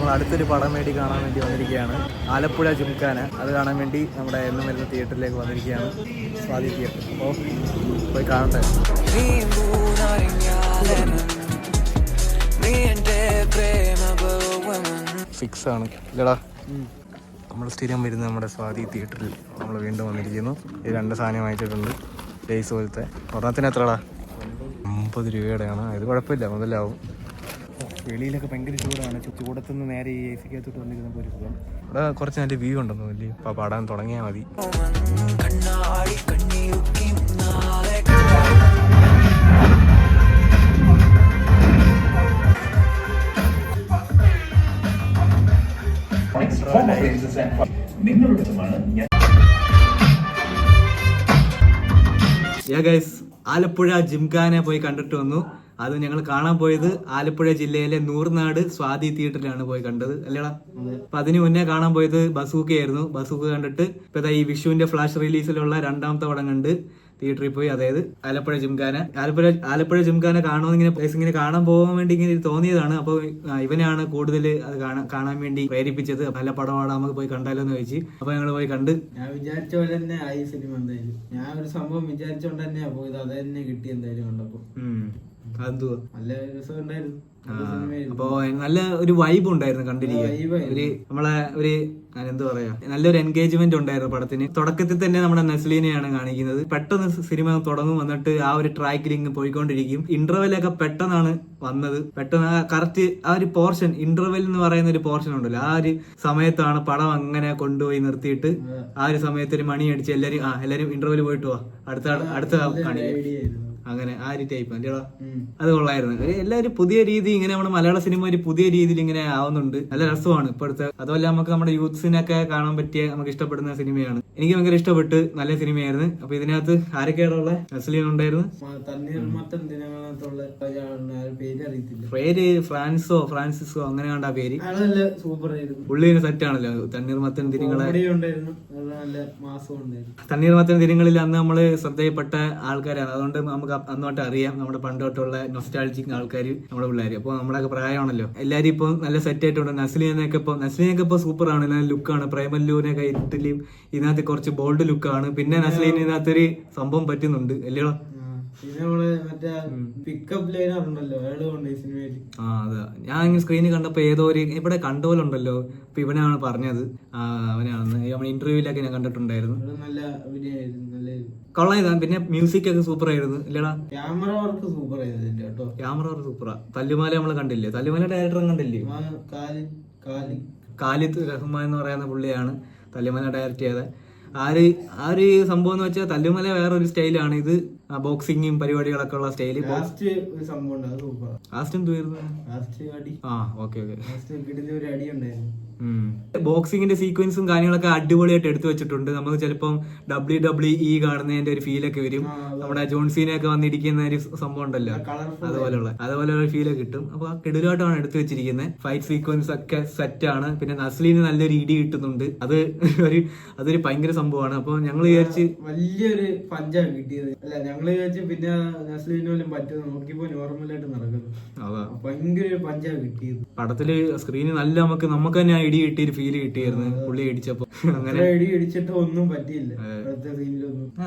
നമ്മൾ അടുത്തൊരു പടം വേണ്ടി കാണാൻ വേണ്ടി വന്നിരിക്കുകയാണ്. ആലപ്പുഴ ജിംഖാന. അത് കാണാൻ വേണ്ടി നമ്മുടെ എന്നും വരുന്ന തിയേറ്ററിലേക്ക് വന്നിരിക്കുകയാണ്, സ്വാതി തിയേറ്റർ. അപ്പോൾ പോയി കാണട്ടെ. ഫിക്സ് ആണ് ഇല്ലടാ. നമ്മൾ സ്ഥിരം വരുന്നത് നമ്മുടെ സ്വാതി തിയേറ്ററിൽ നമ്മൾ വീണ്ടും വന്നിരിക്കുന്നു. ഈ 2 സാധനം വാങ്ങിച്ചിട്ടുണ്ട്, ലേസ് പോലത്തെ. ഒരെണ്ണത്തിന് എത്രടാ? 50 രൂപയുടെയാണ്. ഇത് കുഴപ്പമില്ല, മുതലാവും. വെളിയിലൊക്കെ ഭയങ്കര ചൂടാണ്. ചൂടത്തുനിന്ന് നേരെ ഈ എ സിക്കകത്തോട്ട് വന്നിരുന്നപ്പോൾ ഒരു സുഖം. ഇവിടെ കുറച്ച് നല്ല വ്യൂ ഉണ്ടെന്ന് വലിയ. അപ്പോൾ പാടാൻ തുടങ്ങിയാൽ മതി. ആലപ്പുഴ ജിംഖാന പോയി കണ്ടിട്ട് വന്നു. അത് ഞങ്ങൾ കാണാൻ പോയത് ആലപ്പുഴ ജില്ലയിലെ നൂർനാട് സ്വാതി തിയേറ്ററിലാണ് പോയി കണ്ടത്, അല്ലേടാ? അപ്പൊ അതിന് മുന്നേ കാണാൻ പോയത് ബസൂക്കയായിരുന്നു. ബസൂക്ക കണ്ടിട്ട് ഇപ്പൊ ഈ വിഷുവിന്റെ ഫ്ലാഷ് റിലീസിലുള്ള 2ാമത്തെ പടം കണ്ട് തിയേറ്ററിൽ പോയി. അതായത് ആലപ്പുഴ ജിംഖാന. ആലപ്പുഴ ജിംഖാന ഇങ്ങനെ കാണാൻ പോകാൻ വേണ്ടി ഇങ്ങനെ തോന്നിയതാണ്. അപ്പോൾ ഇവനാണ് കൂടുതൽ അത് കാണാൻ വേണ്ടി പ്രേരിപ്പിച്ചത്. നല്ല പടമാണ്, നമുക്ക് പോയി കണ്ടാലോ എന്ന് ചോദിച്ചു. അപ്പൊ ഞങ്ങൾ പോയി കണ്ട്. ഞാൻ വിചാരിച്ച പോലെ തന്നെ ആയി സിനിമ. എന്തായാലും ഞാൻ ഒരു സംഭവം വിചാരിച്ചോണ്ട് തന്നെയാ പോയത്, അത് തന്നെ കിട്ടി എന്തായാലും കണ്ടപ്പോ. അതെന്തുവാ നല്ല രസം ഉണ്ടായിരുന്നു. അപ്പൊ നല്ല ഒരു വൈബ് ഉണ്ടായിരുന്നു കണ്ടിരിക്കാൻ. ഒരു നമ്മളെ ഒരു എന്താ പറയാ, നല്ലൊരു എൻഗേജ്മെന്റ് ഉണ്ടായിരുന്നു പടത്തിന്. തുടക്കത്തിൽ തന്നെ നമ്മുടെ നസ്ലീനെയാണ് കാണിക്കുന്നത്. പെട്ടെന്ന് സിനിമ തുടങ്ങും, വന്നിട്ട് ആ ഒരു ട്രാക്കിൽ ഇങ്ങ് പോയിക്കൊണ്ടിരിക്കും. ഇന്റർവെല്ലൊക്കെ പെട്ടെന്നാണ് വന്നത്. പെട്ടെന്ന് കറക്റ്റ് ആ ഒരു പോർഷൻ, ഇന്റർവെൽ എന്ന് പറയുന്ന ഒരു പോർഷൻ ഉണ്ടല്ലോ, ആ ഒരു സമയത്താണ് പടം അങ്ങനെ കൊണ്ടുപോയി നിർത്തിയിട്ട് ആ ഒരു സമയത്ത് ഒരു മണി അടിച്ച് എല്ലാരും ഇന്റർവെൽ പോയിട്ട് പോവാ, അടുത്ത കാണിക്കും. അങ്ങനെ ആ ഒരു ടൈപ്പ് അല്ലേടാ. അത് കൊള്ളായിരുന്നു. എല്ലാവരും പുതിയ രീതി ഇങ്ങനെ നമ്മുടെ മലയാള സിനിമ ഒരു പുതിയ രീതിയിൽ ഇങ്ങനെ ആവുന്നുണ്ട്. നല്ല രസമാണ് ഇപ്പോഴത്തെ. അതുപോലെ നമുക്ക് നമ്മുടെ യൂത്ത്സിനൊക്കെ കാണാൻ പറ്റിയ, നമുക്ക് ഇഷ്ടപ്പെടുന്ന സിനിമയാണ്. എനിക്ക് ഭയങ്കര ഇഷ്ടപ്പെട്ട്, നല്ല സിനിമയായിരുന്നു. അപ്പൊ ഇതിനകത്ത് ആരൊക്കെയാണ് ഉള്ളത്? നസ്ലീൻ ഉണ്ടായിരുന്നു. പേര് ഫ്രാൻസിസോ അങ്ങനെ കണ്ട പേര്. പുള്ളിന് സെറ്റ് ആണല്ലോ. തണ്ണീർമത്തൻ തിരിങ്ങളെ തണ്ണീർമത്തൻ തിരിങ്ങളിൽ അന്ന് നമ്മള് ശ്രദ്ധയിൽപ്പെട്ട ആൾക്കാരാണ്. അതുകൊണ്ട് നമുക്ക് അന്നോട്ട് അറിയാം, നമ്മുടെ പണ്ടോട്ടുള്ള നൊസ്റ്റാൾജിക് ആൾക്കാർ നമ്മുടെ പിള്ളേർ. അപ്പോൾ നമ്മളൊക്കെ പ്രായമാണല്ലോ. എല്ലാവരും ഇപ്പൊ നല്ല സെറ്റ് ആയിട്ടുണ്ട്. നസ്ലീനൊക്കെ ഇപ്പൊ സൂപ്പർ ആണ്, നല്ല ലുക്കാണ്. പ്രേമല്ലൂരിനൊക്കെ ഇരുട്ടിലും ഇതിനകത്ത് കുറച്ച് ബോൾഡ് ലുക്കാണ്. പിന്നെ നസ്ലീൻ ഇതിനകത്തൊരു സംഭവം പറ്റുന്നുണ്ട്, അല്ലയോ? അതാ ഞാൻ സ്ക്രീനിൽ കണ്ടപ്പോ ഏതോ ഒരു ഇവിടെ കണ്ടോലുണ്ടല്ലോ. ഇപ്പൊ ഇവനാണ് പറഞ്ഞത്, അവനാണെന്ന്. നമ്മൾ ഇന്റർവ്യൂലൊക്കെ ഞാൻ കണ്ടിട്ടുണ്ടായിരുന്നു. കൊള്ളാം. പിന്നെ മ്യൂസിക് ഒക്കെ സൂപ്പർ ആയിരുന്നു, ഇല്ലടാ? ക്യാമറ വർക്ക് സൂപ്പർ ആയിരുന്നു കേട്ടോ. ക്യാമറ വർക്ക് സൂപ്പറാ. തല്ലുമാല നമ്മള് കണ്ടില്ലേ? തല്ലുമാല ഡയറക്ടറും കണ്ടില്ലേ? ഖാലിദ് റഹ്മാൻ എന്ന് പറയുന്ന പുള്ളിയാണ് തല്ലുമാല ഡയറക്ട് ചെയ്തത്. ആ ഒരു സംഭവം എന്ന് വെച്ചാൽ തല്ലുമല വേറൊരു സ്റ്റൈലാണ്. ഇത് ബോക്സിങ്ങും പരിപാടികളൊക്കെ ഉള്ള സ്റ്റൈല്. ബോക്സിങ്ങിന്റെ സീക്വൻസും കാര്യങ്ങളൊക്കെ അടിപൊളിയായിട്ട് എടുത്തു വെച്ചിട്ടുണ്ട്. നമുക്ക് ചിലപ്പം WWE കാണുന്നതിന്റെ ഒരു ഫീലൊക്കെ വരും. നമ്മുടെ ജോൺസീനൊക്കെ വന്നിരിക്കുന്ന ഒരു സംഭവം ഉണ്ടല്ലോ, അതുപോലെയുള്ള ഒരു ഫീലൊക്കെ കിട്ടും. അപ്പൊ കിടിലായിട്ടാണ് എടുത്തു വെച്ചിരിക്കുന്നത്. ഫൈറ്റ് സീക്വൻസ് ഒക്കെ സെറ്റ് ആണ്. പിന്നെ നസ്ലീന് നല്ലൊരു ഇടി കിട്ടുന്നുണ്ട്. അതൊരു ഭയങ്കര സംഭവമാണ്. അപ്പൊ ഞങ്ങൾ വിചാരിച്ച് വലിയൊരു പഞ്ചാണ് കിട്ടിയത്. അല്ല, ഞങ്ങള് വിചാരിച്ചു പിന്നെ നസ്ലീന് പോലും പറ്റുന്നത് നോക്കിയപ്പോ നോർമലായിട്ട് നടക്കുന്നു. ഭയങ്കര ഒരു പഞ്ചാണ് കിട്ടിയത്. പടത്തില് സ്ക്രീന് നല്ല നമുക്ക് തന്നെ ഇടി കിട്ടിയ ഒരു ഫീല് കിട്ടിയായിരുന്നു പുള്ളി ഇടിച്ചപ്പോ. അങ്ങനെ ഇടി ഇടിച്ചിട്ട് ഒന്നും പറ്റിയില്ല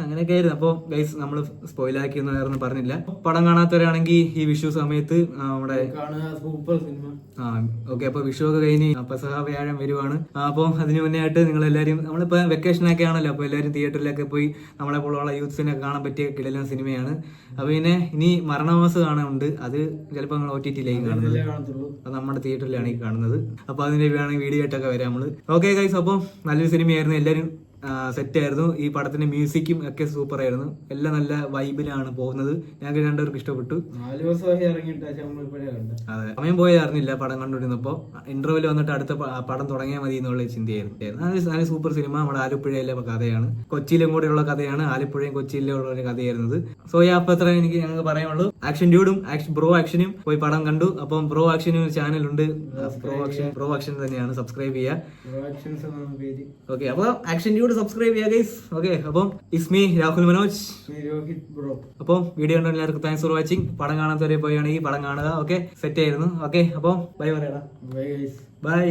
അങ്ങനെയൊക്കെ ആയിരുന്നു. അപ്പൊ ഗൈസ് നമ്മള് സ്പോയിലാക്കിയൊന്നും വേറെ പറഞ്ഞില്ല. പടം കാണാത്തവരാണെങ്കിൽ ഈ വിഷു സമയത്ത് നമ്മുടെ സൂപ്പർ സിനിമ. ഓക്കെ. അപ്പൊ വിഷു ഒക്കെ കഴിഞ്ഞ് പെസഹ വ്യാഴം വരുവാണ്. അപ്പൊ അതിന് മുന്നേ ആയിട്ട് നിങ്ങൾ എല്ലാവരും, നമ്മളിപ്പോ വെക്കേഷനൊക്കെ ആണല്ലോ, അപ്പൊ എല്ലാവരും തിയേറ്ററിലൊക്കെ പോയി നമ്മളെ പോലുള്ള യൂത്ത്സിനൊക്കെ കാണാൻ പറ്റിയ കിടലൻ സിനിമയാണ്. അപ്പൊ പിന്നെ ഇനി മരണമാസം കാണാനുണ്ട്. അത് ചിലപ്പോൾ നമ്മൾ OTT-യിലേക്ക് കാണുന്നത്, അത് നമ്മുടെ തിയേറ്ററിലാണ് ഈ കാണുന്നത്. അപ്പൊ അതിന്റെ വീഡിയോ ആയിട്ടൊക്കെ വരാം നമ്മള്. ഓക്കെ ഗൈസ്, അപ്പം നല്ലൊരു സിനിമയായിരുന്നു. എല്ലാവരും സെറ്റ് ആയിരുന്നു. ഈ പടത്തിന്റെ മ്യൂസിക്കും ഒക്കെ സൂപ്പർ ആയിരുന്നു. എല്ലാം നല്ല വൈബിലാണ് പോകുന്നത്. ഞങ്ങൾക്ക് രണ്ടുപേർക്ക് ഇഷ്ടപ്പെട്ടു. 4 ദിവസമായി ഇറങ്ങിയിട്ട് അതെ, സമയം പോയി അറിഞ്ഞില്ല പടം കണ്ടുകൊണ്ടിരുന്നപ്പോ. ഇന്റർവെൽ വന്നിട്ട് അടുത്ത പടം തുടങ്ങിയാൽ മതി എന്നുള്ള ചിന്തയായിരുന്നു. നല്ല സൂപ്പർ സിനിമ. നമ്മുടെ ആലപ്പുഴയിലെ കഥയാണ്, കൊച്ചിയിലും കൂടെയുള്ള കഥയാണ്. ആലപ്പുഴയും കൊച്ചിയിലും ഉള്ള ഒരു കഥയായിരുന്നത്. സോ അപ്പൊ അത്ര എനിക്ക് ഞങ്ങൾക്ക് പറയാനുള്ളൂ. ആക്ഷൻ ഡ്യൂഡും ബ്രോ ആക്ഷനും പോയി പടം കണ്ടു. അപ്പം ബ്രോ ആക്ഷനും ഒരു ചാനലുണ്ട്, ബ്രോ ആക്ഷൻ തന്നെയാണ്. സബ്സ്ക്രൈബ് ചെയ്യുക. ഓക്കെ. അപ്പൊ ആക്ഷൻ ഡ്യൂഡ് മറക്കരുത് സബ്സ്ക്രൈബ് ചെയ്യുക ഗൈസ്. ഓക്കെ, അപ്പം ഇസ്മി രാഹുൽ മനോജ്, രോഹിത് ബ്രോ. അപ്പം വീഡിയോ കണ്ട എല്ലാവർക്കും താങ്ക്സ് ഫോർ വാച്ചിങ്. പടം കാണാത്തവരെ പോവുകയാണെങ്കിൽ പടം കാണുക. ഓക്കെ, സെറ്റ് ആയിരുന്നു. ഓക്കെ, അപ്പം ബൈ പറയടാ. Bye guys. ബൈ.